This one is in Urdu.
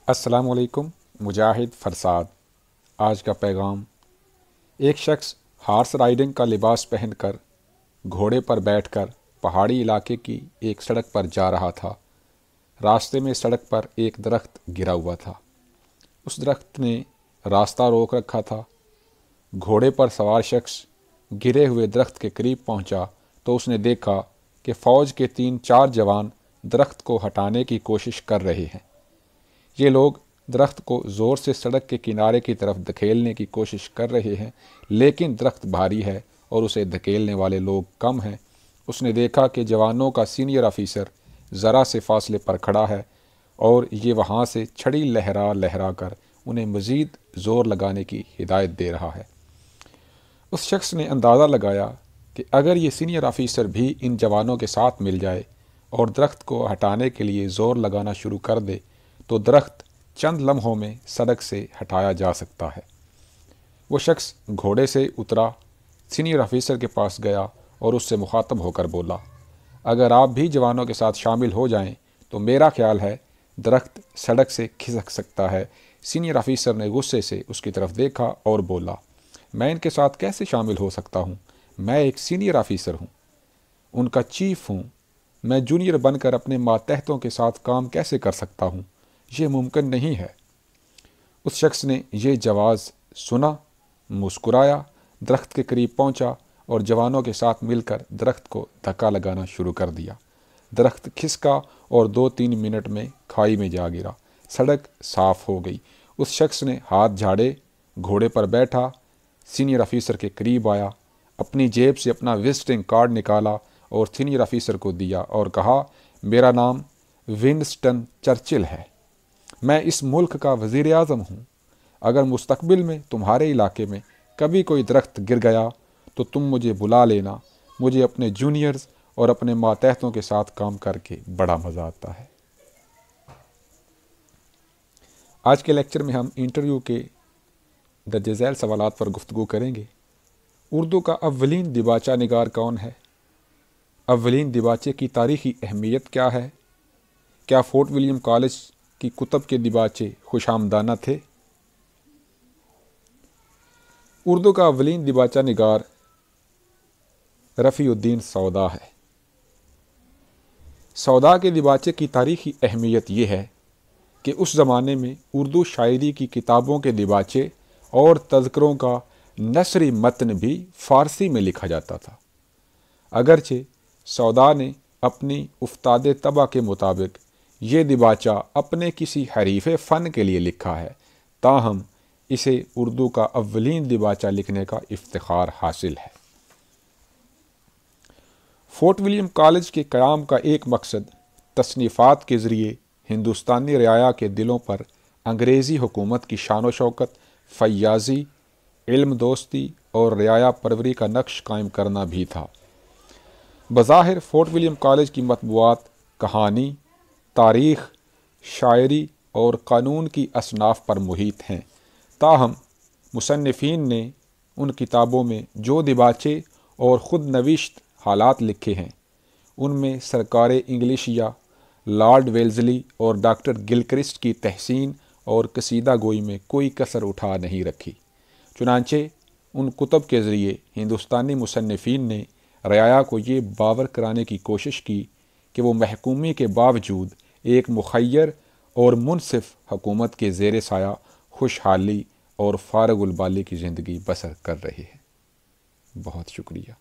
السلام علیکم مجاہد فرساد۔ آج کا پیغام: ایک شخص ہارس رائڈنگ کا لباس پہن کر گھوڑے پر بیٹھ کر پہاڑی علاقے کی ایک سڑک پر جا رہا تھا۔ راستے میں سڑک پر ایک درخت گرا ہوا تھا۔ اس درخت نے راستہ روک رکھا تھا۔ گھوڑے پر سوار شخص گرے ہوئے درخت کے قریب پہنچا تو اس نے دیکھا کہ فوج کے 3-4 جوان درخت کو ہٹانے کی کوشش کر رہے ہیں۔ یہ لوگ درخت کو زور سے سڑک کے کنارے کی طرف دھکیلنے کی کوشش کر رہے ہیں، لیکن درخت بھاری ہے اور اسے دھکیلنے والے لوگ کم ہیں۔ اس نے دیکھا کہ جوانوں کا سینئر آفیسر ذرا سے فاصلے پر کھڑا ہے اور یہ وہاں سے چھڑی لہرا لہرا کر انہیں مزید زور لگانے کی ہدایت دے رہا ہے۔ اس شخص نے اندازہ لگایا کہ اگر یہ سینئر آفیسر بھی ان جوانوں کے ساتھ مل جائے اور درخت کو ہٹانے کے لیے زور لگانا شروع کر دے تو درخت چند لمحوں میں سڑک سے ہٹایا جا سکتا ہے۔ وہ شخص گھوڑے سے اترا، سینئر آفیسر کے پاس گیا اور اس سے مخاطب ہو کر بولا، اگر آپ بھی جوانوں کے ساتھ شامل ہو جائیں تو میرا خیال ہے درخت سڑک سے کھسک سکتا ہے۔ سینئر آفیسر نے غصے سے اس کی طرف دیکھا اور بولا، میں ان کے ساتھ کیسے شامل ہو سکتا ہوں؟ میں ایک سینئر آفیسر ہوں، ان کا چیف ہوں۔ میں جونیئر بن کر اپنے ماتحتوں کے ساتھ کام کیسے کر سکتا ہوں؟ یہ ممکن نہیں ہے۔ اس شخص نے یہ جواز سنا، مسکرایا، درخت کے قریب پہنچا اور جوانوں کے ساتھ مل کر درخت کو دھکا لگانا شروع کر دیا۔ درخت کھسکا اور 2-3 منٹ میں کھائی میں جا گرا۔ سڑک صاف ہو گئی۔ اس شخص نے ہاتھ جھاڑے، گھوڑے پر بیٹھا، سینئر آفیسر کے قریب آیا، اپنی جیب سے اپنا وزٹنگ کارڈ نکالا اور سینئر آفیسر کو دیا اور کہا، میرا نام ونسٹن چرچل ہے، میں اس ملک کا وزیر اعظم ہوں۔ اگر مستقبل میں تمہارے علاقے میں کبھی کوئی درخت گر گیا تو تم مجھے بلا لینا۔ مجھے اپنے جونیئرز اور اپنے ماتحتوں کے ساتھ کام کر کے بڑا مزہ آتا ہے۔ آج کے لیکچر میں ہم انٹرویو کے درج ذیل سوالات پر گفتگو کریں گے۔ اردو کا اولین دیباچہ نگار کون ہے؟ اولین دیباچے کی تاریخی اہمیت کیا ہے؟ کیا فورٹ ولیم کالج کی کتب کے دیباچے خوش آمدانہ تھے؟ اردو کا اولین دیباچہ نگار رفیع الدین سودا ہے۔ سودا کے دیباچے کی تاریخی اہمیت یہ ہے کہ اس زمانے میں اردو شاعری کی کتابوں کے دیباچے اور تذکروں کا نثری متن بھی فارسی میں لکھا جاتا تھا۔ اگرچہ سودا نے اپنی افتاد طبع کے مطابق یہ دیباچہ اپنے کسی حریف فن کے لیے لکھا ہے، تاہم اسے اردو کا اولین دیباچہ لکھنے کا افتخار حاصل ہے۔ فورٹ ولیم کالج کے قیام کا ایک مقصد تصنیفات کے ذریعے ہندوستانی رعایا کے دلوں پر انگریزی حکومت کی شان و شوکت، فیاضی، علم دوستی اور رعایا پروری کا نقش قائم کرنا بھی تھا۔ بظاہر فورٹ ولیم کالج کی مطبوعات کہانی، تاریخ، شاعری اور قانون کی اصناف پر محیط ہیں، تاہم مصنفین نے ان کتابوں میں جو دیباچے اور خود نوشت حالات لکھے ہیں، ان میں سرکار انگلشیا، لارڈ ویلزلی اور ڈاکٹر گلکرسٹ کی تحسین اور قصیدہ گوئی میں کوئی کسر اٹھا نہیں رکھی۔ چنانچہ ان کتب کے ذریعے ہندوستانی مصنفین نے رعایا کو یہ باور کرانے کی کوشش کی کہ وہ محکومی کے باوجود ایک مخیر اور منصف حکومت کے زیر سایہ خوشحالی اور فارغ البالی کی زندگی بسر کر رہے ہیں۔ بہت شکریہ۔